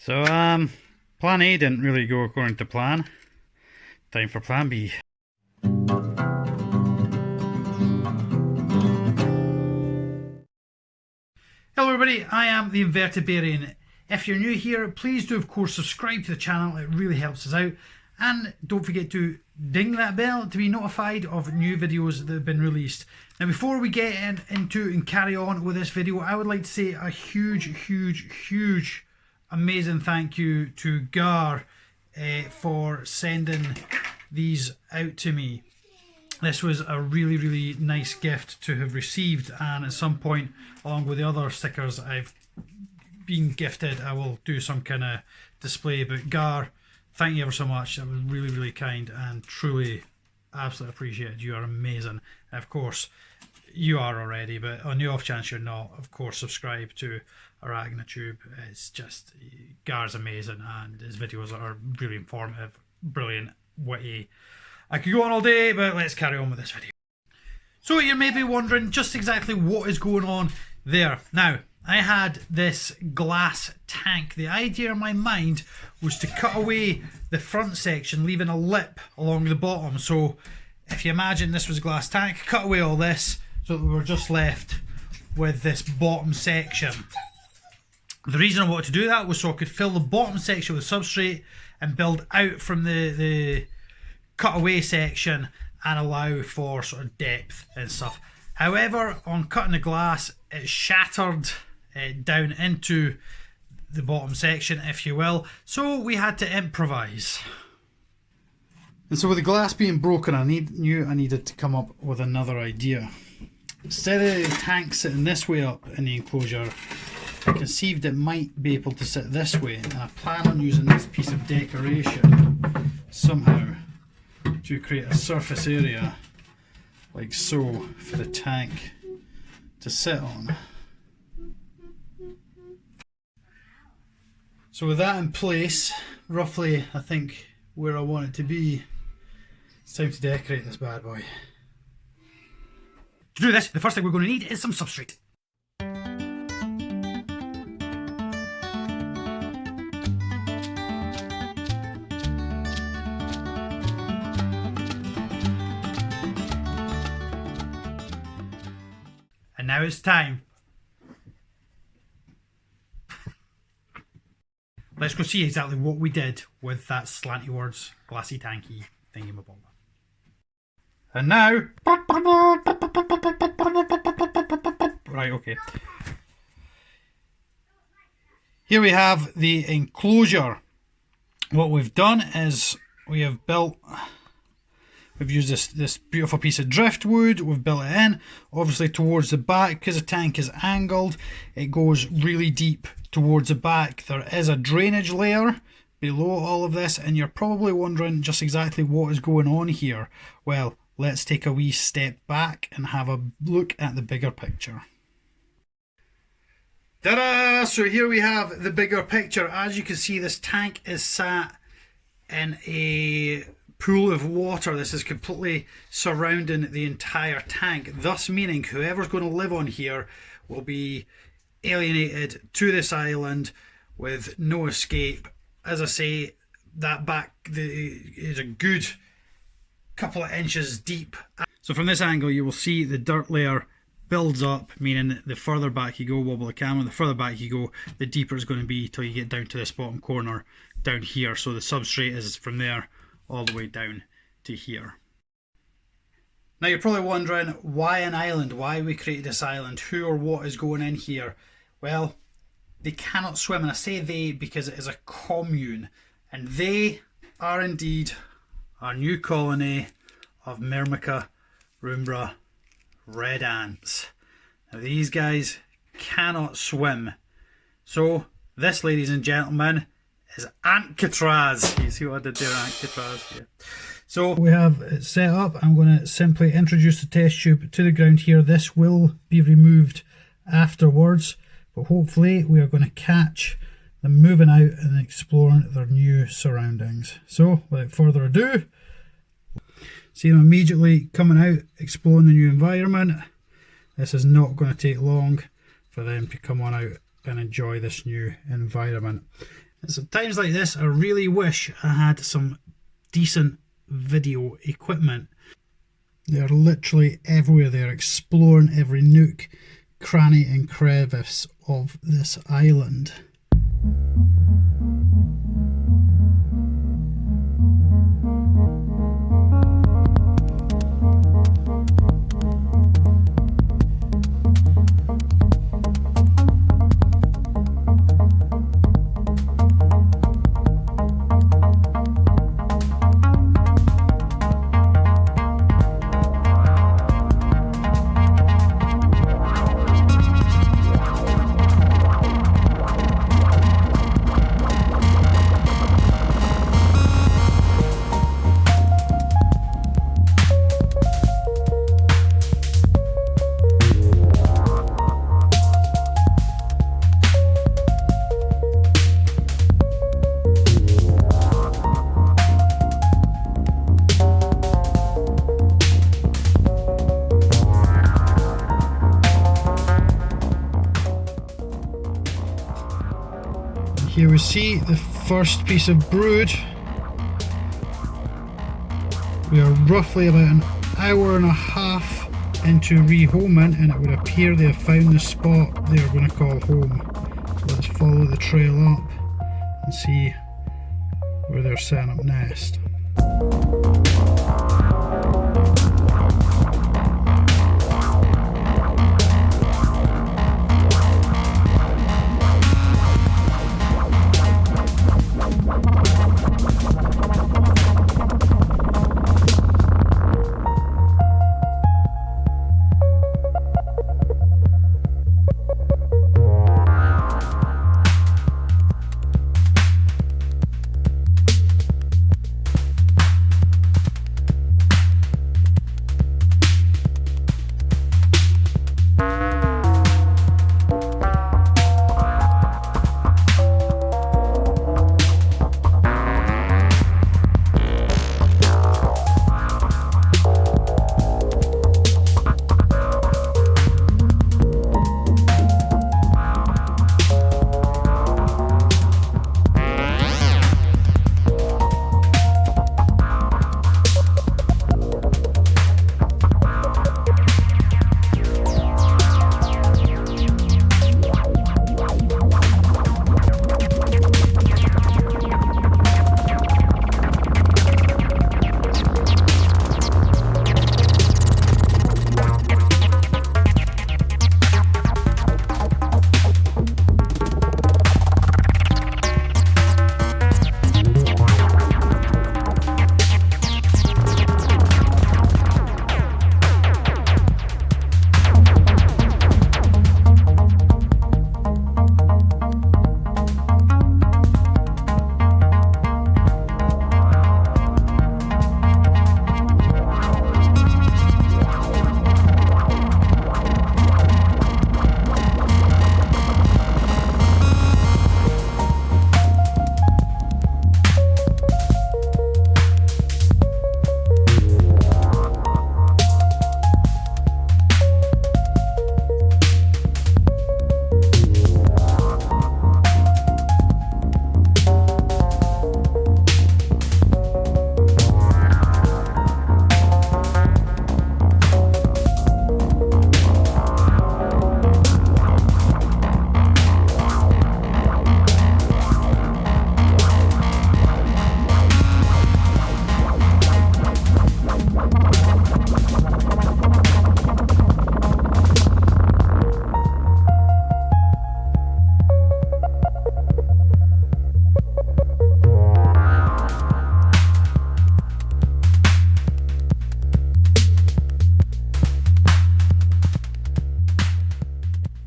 So, plan A didn't really go according to plan. Time for plan B. Hello everybody, I am the Invertabarian. If you're new here, please do of course subscribe to the channel, it really helps us out. And don't forget to ding that bell to be notified of new videos that have been released. Now before we get into and carry on with this video, I would like to say a huge amazing thank you to Gar for sending these out to me. This was a really nice gift to have received, and at some point along with the other stickers I've been gifted I will do some kind of display. But Gar, thank you ever so much. That was really kind and truly absolutely appreciated. You are amazing. And of course you are already, but on the off chance you're not, of course subscribe to Arachnotube. It's just, Gar's amazing and his videos are really informative, brilliant, witty. I could go on all day, but let's carry on with this video. So you may be wondering just exactly what is going on there. Now, I had this glass tank. The idea in my mind was to cut away the front section, leaving a lip along the bottom. So if you imagine this was a glass tank, cut away all this so that we were just left with this bottom section. The reason I wanted to do that was so I could fill the bottom section with substrate and build out from the cutaway section and allow for sort of depth and stuff. However, on cutting the glass, it shattered down into the bottom section, if you will, so we had to improvise. And so with the glass being broken, I needed to come up with another idea. Instead of the tank sitting this way up in the enclosure, I conceived it might be able to sit this way, and I plan on using this piece of decoration somehow to create a surface area like so for the tank to sit on. So with that in place, roughly I think where I want it to be, it's time to decorate this bad boy. To do this, the first thing we're going to need is some substrate. And now it's time. Let's go see exactly what we did with that slanty words, glassy tanky thingamabob. And now, right, okay. Here we have the enclosure. What we've done is we have built. We've used this beautiful piece of driftwood, we've built it in, obviously towards the back, because the tank is angled, it goes really deep towards the back. There is a drainage layer below all of this, and you're probably wondering just exactly what is going on here. Well, let's take a wee step back and have a look at the bigger picture. Ta-da! So here we have the bigger picture. As you can see, this tank is sat in a pool of water. This is completely surrounding the entire tank, thus meaning whoever's going to live on here will be alienated to this island with no escape. As I say, that back is a good couple of inches deep. So from this angle you will see the dirt layer builds up, meaning the further back you go, wobble the camera, the further back you go, the deeper it's going to be till you get down to this bottom corner down here. So the substrate is from there all the way down to here. Now you're probably wondering, why an island? Why we created this island? Who or what is going in here? Well, they cannot swim, and I say they because it is a commune, and they are indeed our new colony of Myrmica rhumbra red ants. Now these guys cannot swim, so this, ladies and gentlemen, is Alcatraz. You see what I did there, Alcatraz? Yeah. So we have it set up. I'm going to simply introduce the test tube to the ground here. This will be removed afterwards, but hopefully we are going to catch them moving out and exploring their new surroundings. So without further ado, see them immediately coming out, exploring the new environment. This is not going to take long for them to come on out and enjoy this new environment. It's at times like this I really wish I had some decent video equipment. They're literally everywhere. They're exploring every nook, cranny and crevice of this island. Here we see the first piece of brood. We are roughly about an hour and a half into rehoming, and it would appear they have found the spot they are going to call home. So let's follow the trail up and see where they're setting up nest.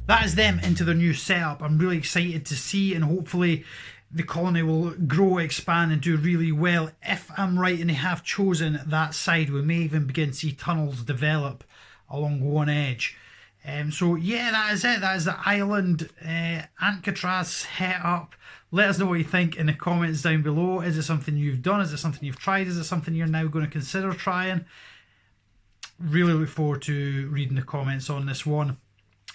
That is them into their new setup. I'm really excited to see, and hopefully the colony will grow, expand and do really well. If I'm right and they have chosen that side, we may even begin to see tunnels develop along one edge. So yeah, that is it. That is the island Alcatraz set up. Let us know what you think in the comments down below. Is it something you've done? Is it something you've tried? Is it something you're now going to consider trying? Really look forward to reading the comments on this one.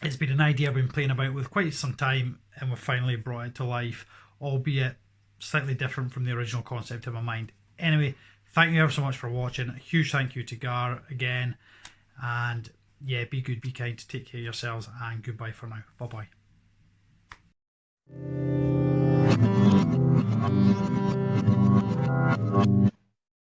It's been an idea I've been playing about with quite some time, and we've finally brought it to life, albeit slightly different from the original concept in my mind. Anyway, thank you ever so much for watching. A huge thank you to Gar again. And yeah, be good, be kind, take care of yourselves, and goodbye for now. Bye bye.